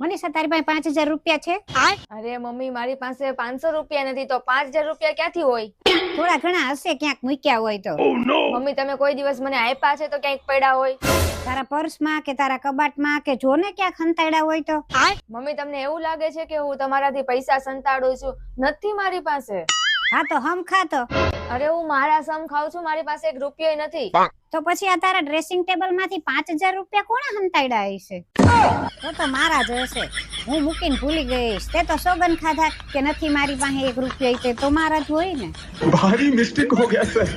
મનીષા તારી પાસે 5000 રૂપિયા છે? અરે મમ્મી મારી પાસે 500 રૂપિયા નથી તો 5000 રૂપિયા ક્યાંથી હોય? થોડા ઘણા હશે, ક્યાંક મૂક્યા હોય તો. મમ્મી તમે કોઈ દિવસ મને આપ્યા છે તો ક્યાંક પડ્યા હોય? તારા પર્સમાં કે તારા કબાટમાં કે જો ને ક્યાંક હંતાડ્યા હોય તો. મમ્મી તમને એવું લાગે છે કે હું તમારાથી પૈસા સંતાડું છું? નથી મારી પાસે. હા તો હમ ખાતો. અરે હું મારા સમ ખાઉં છું, મારી પાસે 1 રૂપિયો નથી. તો પછી આ તારા ડ્રેસિંગ ટેબલ માંથી 5000 રૂપિયા કોણે હંતાડ્યા હશે? તો મારા જ હશે. હું મૂકીને ભૂલી ગઈશ. તે તો સોગન ખાધા કે નથી મારી પાસે 1 રૂપિયો, તે તો મારા જ હોય ને. भारी मिस्टेक हो गया सर।